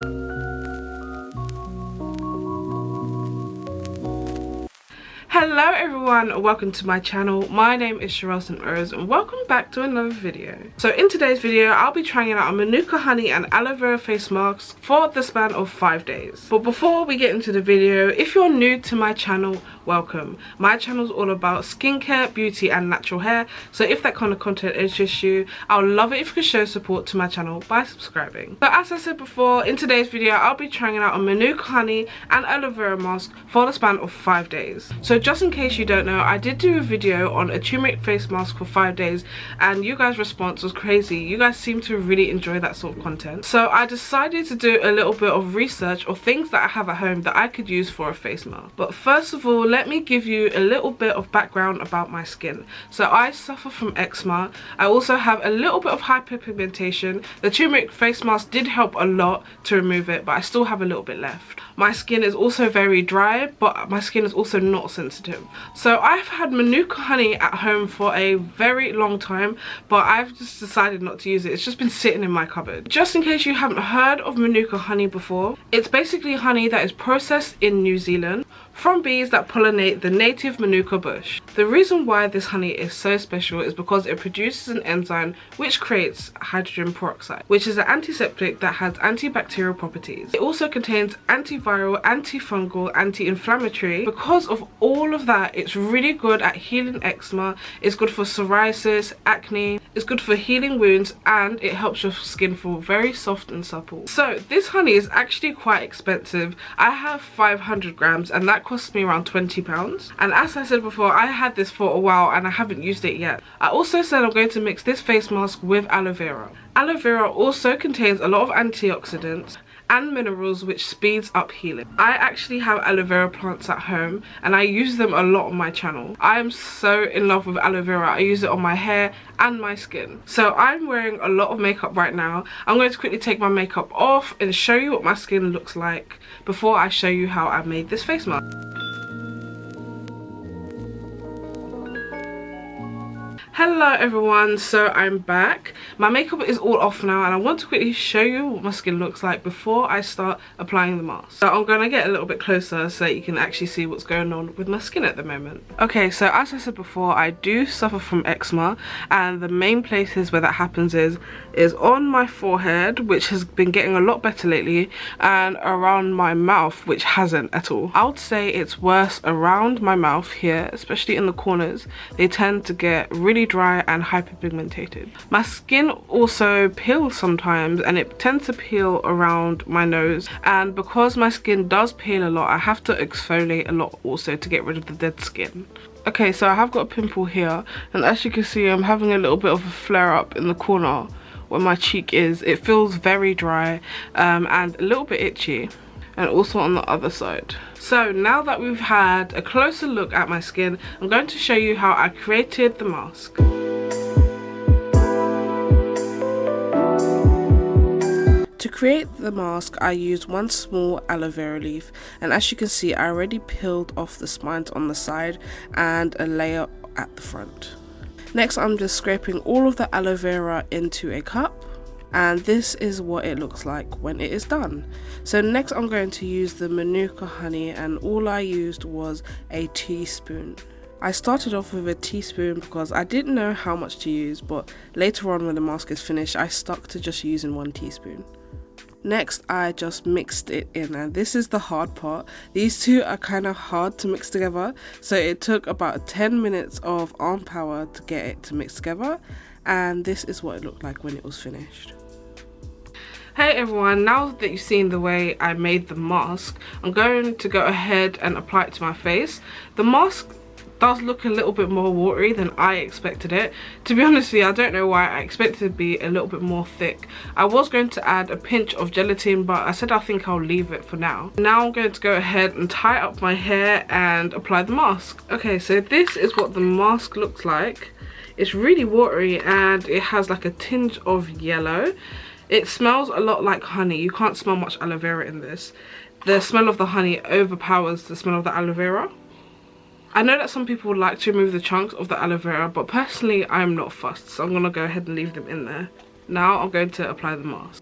Hello everyone, welcome to my channel. My name is Sherelle and welcome back to another video. So in today's video, I'll be trying out a Manuka Honey and Aloe Vera face mask for the span of 5 days. But before we get into the video, if you're new to my channel, welcome. My channel is all about skincare, beauty and natural hair. So if that kind of content interests you, I'll love it if you could show support to my channel by subscribing. So as I said before, in today's video, I'll be trying out a Manuka Honey and Aloe Vera mask for the span of 5 days. So just in case you don't know, I did do a video on a turmeric face mask for 5 days and you guys' response was crazy. You guys seem to really enjoy that sort of content. So I decided to do a little bit of research of things that I have at home that I could use for a face mask. But first of all, let me give you a little bit of background about my skin. So I suffer from eczema. I also have a little bit of hyperpigmentation. The turmeric face mask did help a lot to remove it, but I still have a little bit left. My skin is also very dry, but my skin is also not sensitive. So I've had Manuka Honey at home for a very long time, but I've just decided not to use it. It's just been sitting in my cupboard. Just in case you haven't heard of Manuka Honey before, it's basically honey that is processed in New Zealand from bees that pollinate the native Manuka bush. The reason why this honey is so special is because it produces an enzyme which creates hydrogen peroxide, which is an antiseptic that has antibacterial properties. It also contains antiviral, antifungal, anti-inflammatory. Because of all of that, it's really good at healing eczema, it's good for psoriasis, acne, it's good for healing wounds, and it helps your skin feel very soft and supple. So this honey is actually quite expensive. I have 500 grams and that cost me around £20. And as I said before, I had this for a while and I haven't used it yet. I also said I'm going to mix this face mask with aloe vera. Aloe vera also contains a lot of antioxidants and minerals which speeds up healing. I actually have aloe vera plants at home and I use them a lot on my channel. I am so in love with aloe vera. I use it on my hair and my skin. So I'm wearing a lot of makeup right now. I'm going to quickly take my makeup off and show you what my skin looks like before I show you how I made this face mask. Hello everyone, so I'm back. My makeup is all off now and I want to quickly show you what my skin looks like before I start applying the mask. So I'm going to get a little bit closer so that you can actually see what's going on with my skin at the moment. Okay, so as I said before, I do suffer from eczema and the main places where that happens is on my forehead, which has been getting a lot better lately, and around my mouth, which hasn't at all. I would say it's worse around my mouth here, especially in the corners. They tend to get really dry and hyperpigmented. My skin also peels sometimes and it tends to peel around my nose, and because my skin does peel a lot, I have to exfoliate a lot also to get rid of the dead skin. Okay, so I have got a pimple here and as you can see, I'm having a little bit of a flare up in the corner where my cheek is. It feels very dry and a little bit itchy, and also on the other side. So now that we've had a closer look at my skin, I'm going to show you how I created the mask. To create the mask, I used one small aloe vera leaf, and as you can see, I already peeled off the spines on the side and a layer at the front. Next, I'm just scraping all of the aloe vera into a cup, and this is what it looks like when it is done. So next I'm going to use the Manuka Honey, and all I used was a teaspoon. I started off with a teaspoon because I didn't know how much to use, but later on when the mask is finished, I stuck to just using 1 teaspoon. Next, I just mixed it in, and this is the hard part. These two are kind of hard to mix together, so it took about 10 minutes of arm power to get it to mix together, and this is what it looked like when it was finished. Hey everyone, now that you've seen the way I made the mask, I'm going to go ahead and apply it to my face. The mask does look a little bit more watery than I expected it. To be honest with you, I don't know why. I expected it to be a little bit more thick. I was going to add a pinch of gelatin, but I said I think I'll leave it for now. Now I'm going to go ahead and tie up my hair and apply the mask. Okay, so this is what the mask looks like. It's really watery and it has like a tinge of yellow. It smells a lot like honey. You can't smell much aloe vera in this. The smell of the honey overpowers the smell of the aloe vera. I know that some people would like to remove the chunks of the aloe vera, but personally I'm not fussed, so I'm going to go ahead and leave them in there. Now I'm going to apply the mask.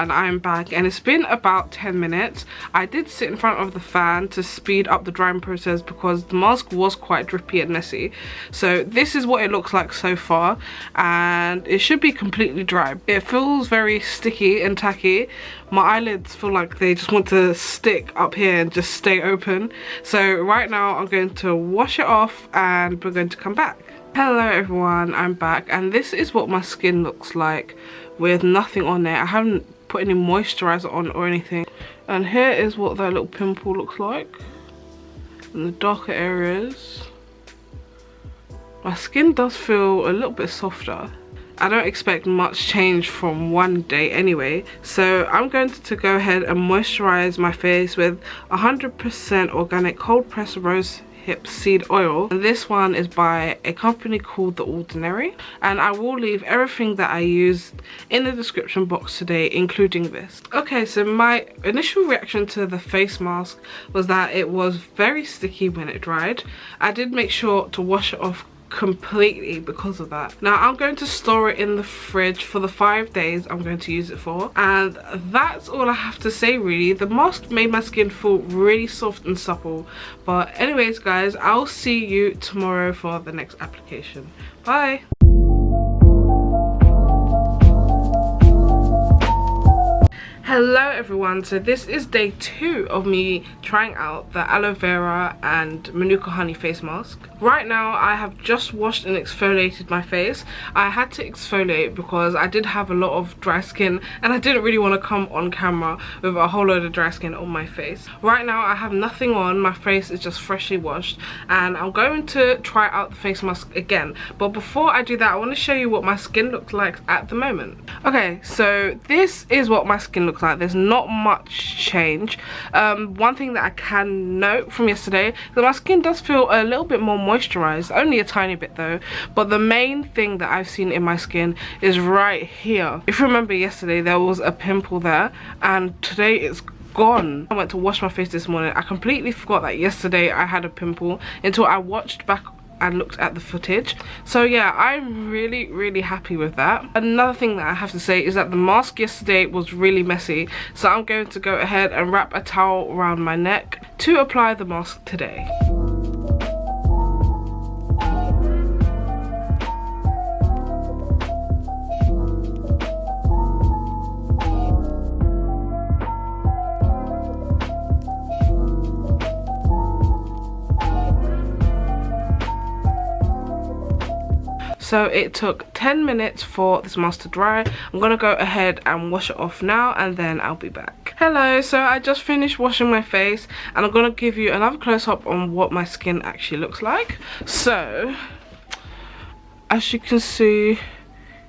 everyone, I'm back and it's been about 10 minutes. I did sit in front of the fan to speed up the drying process because the mask was quite drippy and messy. So this is what it looks like so far, and it should be completely dry. It feels very sticky and tacky. My eyelids feel like they just want to stick up here and just stay open. So right now I'm going to wash it off and we're going to come back. Hello everyone, I'm back and this is what my skin looks like with nothing on it. I haven't put any moisturizer on or anything. And here is what that little pimple looks like in the darker areas. My skin does feel a little bit softer. I don't expect much change from one day anyway, so I'm going to go ahead and moisturize my face with 100% organic cold pressed rose hip seed oil, and this one is by a company called The Ordinary, and I will leave everything that I used in the description box today, including this. Okay, so my initial reaction to the face mask was that it was very sticky when it dried. I did make sure to wash it off completely because of that. Now I'm going to store it in the fridge for the 5 days I'm going to use it for, and that's all I have to say really. The mask made my skin feel really soft and supple, but anyways guys, I'll see you tomorrow for the next application. Bye. Hello everyone, so this is day 2 of me trying out the Aloe Vera and Manuka Honey face mask. Right now I have just washed and exfoliated my face. I had to exfoliate because I did have a lot of dry skin and I didn't really want to come on camera with a whole load of dry skin on my face. Right now I have nothing on, my face is just freshly washed, and I'm going to try out the face mask again. But before I do that, I want to show you what my skin looks like at the moment. Okay, so this is what my skin looks like. There's not much change. One thing that I can note from yesterday is that my skin does feel a little bit more moisturized, only a tiny bit though. But the main thing that I've seen in my skin is right here. If you remember yesterday, there was a pimple there, and today it's gone. I went to wash my face this morning. I completely forgot that yesterday I had a pimple until I watched back and looked at the footage. So yeah, I'm really happy with that. Another thing that I have to say is that the mask yesterday was really messy, so I'm going to go ahead and wrap a towel around my neck to apply the mask today. So it took 10 minutes for this mask to dry. I'm gonna go ahead and wash it off now and then I'll be back. Hello, so I just finished washing my face and I'm gonna give you another close-up on what my skin actually looks like. So, as you can see,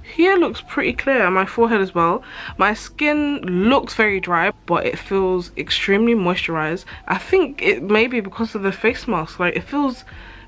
here looks pretty clear, my forehead as well. My skin looks very dry, but it feels extremely moisturized. I think it may be because of the face mask, like it feels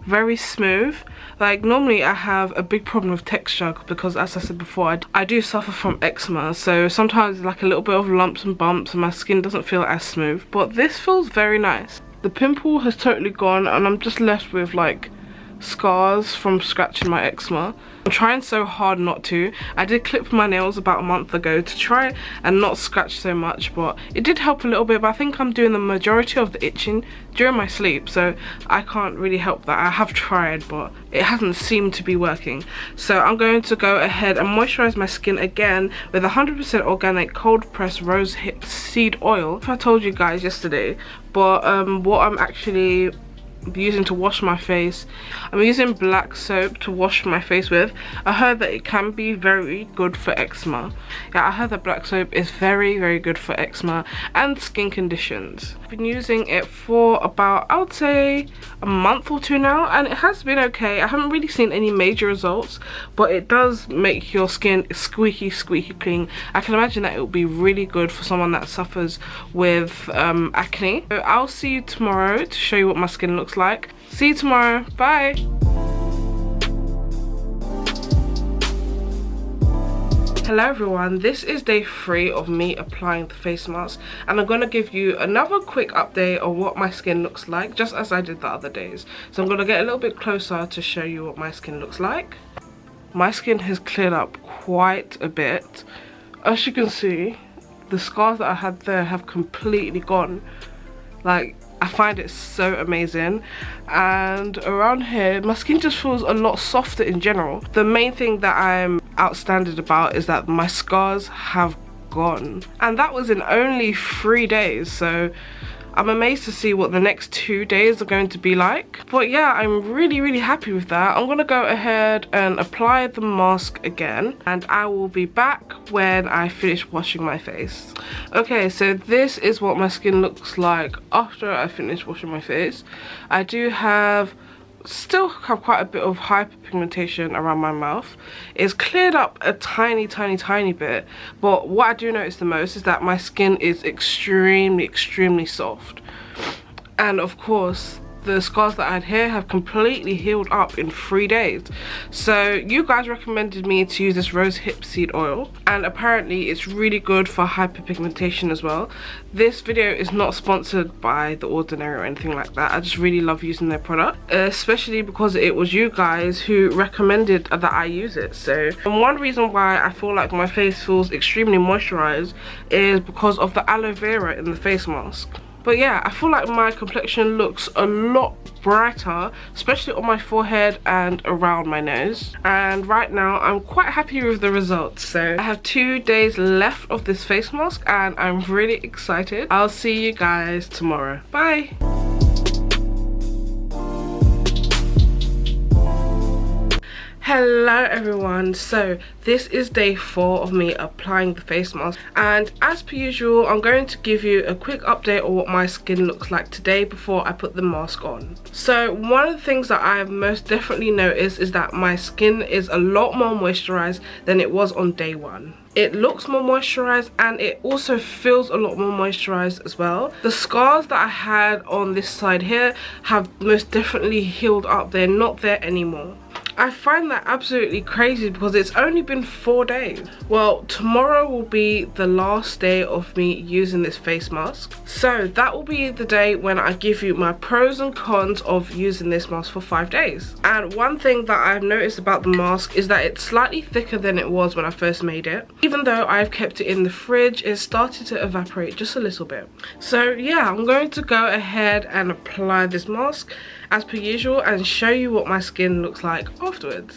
very smooth. Like normally I have a big problem with texture because, as I said before, I do suffer from eczema, so sometimes like a little bit of lumps and bumps and my skin doesn't feel as smooth, but this feels very nice. The pimple has totally gone and I'm just left with like scars from scratching my eczema. I'm trying so hard not to. I did clip my nails about a month ago to try and not scratch so much, but it did help a little bit. But I think I'm doing the majority of the itching during my sleep, so I can't really help that. I have tried, but it hasn't seemed to be working. So I'm going to go ahead and moisturize my skin again with 100% organic cold pressed rose hip seed oil. I told you guys yesterday, but what I'm actually using to wash my face, I'm using black soap to wash my face with. I heard that it can be very good for eczema. Yeah, I heard that black soap is very good for eczema and skin conditions. I've been using it for about, I would say, a month or 2 now, and it has been okay. I haven't really seen any major results, but it does make your skin squeaky clean. I can imagine that it would be really good for someone that suffers with acne. So I'll see you tomorrow to show you what my skin looks like. See you tomorrow. Bye. Hello everyone, this is day 3 of me applying the face mask, and I'm going to give you another quick update on what my skin looks like, just as I did the other days. So I'm going to get a little bit closer to show you what my skin looks like. My skin has cleared up quite a bit. As you can see, the scars that I had there have completely gone. Like, I find it so amazing. And around here, my skin just feels a lot softer in general. The main thing that I'm outstanding about is that my scars have gone, and that was in only 3 days. So I'm amazed to see what the next 2 days are going to be like. But yeah, I'm really happy with that. I'm gonna go ahead and apply the mask again, and I will be back when I finish washing my face. Okay, so this is what my skin looks like after I finish washing my face. I do still have quite a bit of hyperpigmentation around my mouth. It's cleared up a tiny bit, but what I do notice the most is that my skin is extremely soft. And of course, the scars that I had here have completely healed up in 3 days. So you guys recommended me to use this rose hip seed oil, and apparently it's really good for hyperpigmentation as well. This video is not sponsored by The Ordinary or anything like that. I just really love using their product, especially because it was you guys who recommended that I use it. So, and one reason why I feel like my face feels extremely moisturized is because of the aloe vera in the face mask. But yeah, I feel like my complexion looks a lot brighter, especially on my forehead and around my nose. And right now, I'm quite happy with the results. So I have 2 days left of this face mask, and I'm really excited. I'll see you guys tomorrow. Bye! Hello everyone, so this is day 4 of me applying the face mask, and as per usual I'm going to give you a quick update on what my skin looks like today before I put the mask on. So one of the things that I've most definitely noticed is that my skin is a lot more moisturized than it was on day 1. It looks more moisturized, and it also feels a lot more moisturized as well. The scars that I had on this side here have most definitely healed up. They're not there anymore. I find that absolutely crazy because it's only been 4 days. Well, tomorrow will be the last day of me using this face mask. So that will be the day when I give you my pros and cons of using this mask for 5 days. And one thing that I've noticed about the mask is that it's slightly thicker than it was when I first made it. Even though I've kept it in the fridge, it started to evaporate just a little bit. So yeah, I'm going to go ahead and apply this mask as per usual and show you what my skin looks like afterwards.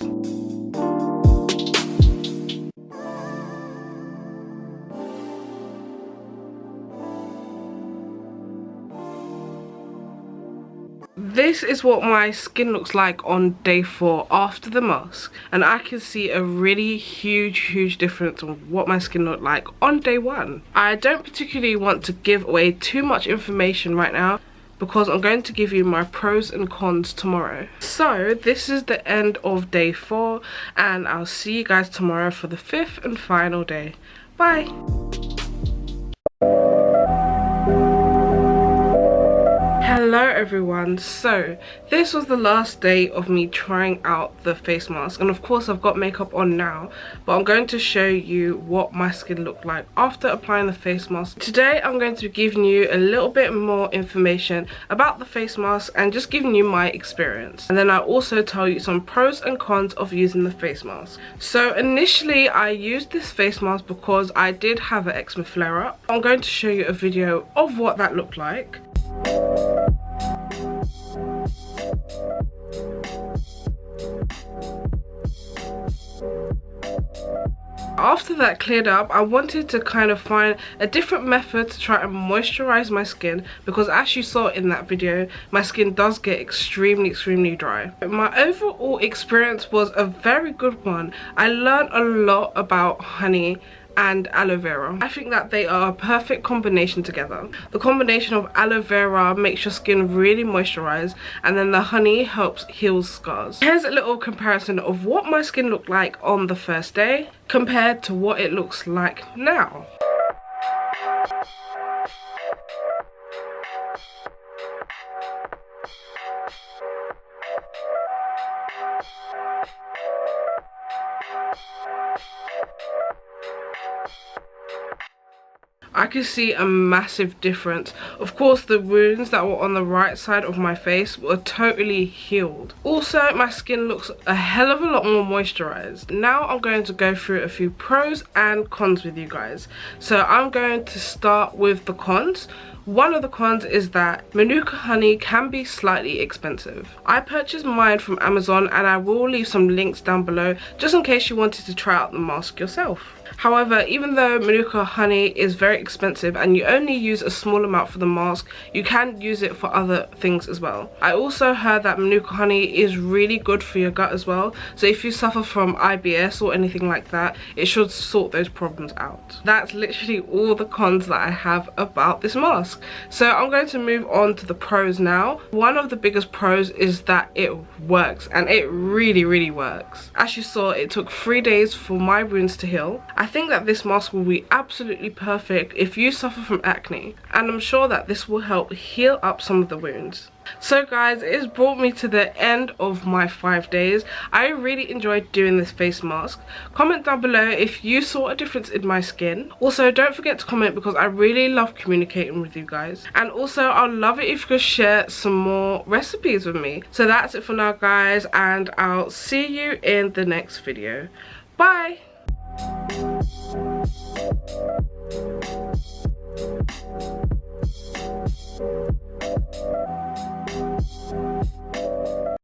This is what my skin looks like on day 4 after the mask, and I can see a really huge difference on what my skin looked like on day 1. I don't particularly want to give away too much information right now because I'm going to give you my pros and cons tomorrow. So this is the end of day 4, and I'll see you guys tomorrow for the 5th and final day. Bye! Hello everyone, so this was the last day of me trying out the face mask, and of course I've got makeup on now, but I'm going to show you what my skin looked like after applying the face mask. Today I'm going to be giving you a little bit more information about the face mask and just giving you my experience, and then I'll also tell you some pros and cons of using the face mask. So initially I used this face mask because I did have an eczema flare up. I'm going to show you a video of what that looked like. After that cleared up, I wanted to kind of find a different method to try and moisturize my skin, because as you saw in that video, my skin does get extremely dry. My overall experience was a very good one. I learned a lot about honey and aloe vera. I think that they are a perfect combination together. The combination of aloe vera makes your skin really moisturized, and then the honey helps heal scars. Here's a little comparison of what my skin looked like on the first day compared to what it looks like now. I could see a massive difference. Of course, the wounds that were on the right side of my face were totally healed. Also, my skin looks a hell of a lot more moisturized. Now I'm going to go through a few pros and cons with you guys. So I'm going to start with the cons. One of the cons is that Manuka Honey can be slightly expensive. I purchased mine from Amazon and I will leave some links down below just in case you wanted to try out the mask yourself. However, even though Manuka Honey is very expensive and you only use a small amount for the mask, you can use it for other things as well. I also heard that Manuka Honey is really good for your gut as well. So if you suffer from IBS or anything like that, it should sort those problems out. That's literally all the cons that I have about this mask. So I'm going to move on to the pros now. One of the biggest pros is that it works, and it really works. As you saw, it took 3 days for my wounds to heal. I think that this mask will be absolutely perfect if you suffer from acne, and I'm sure that this will help heal up some of the wounds. So guys, it has brought me to the end of my 5 days. I really enjoyed doing this face mask. Comment down below if you saw a difference in my skin. Also, don't forget to comment because I really love communicating with you guys. And also, I'd love it if you could share some more recipes with me. So that's it for now guys, and I'll see you in the next video. Bye!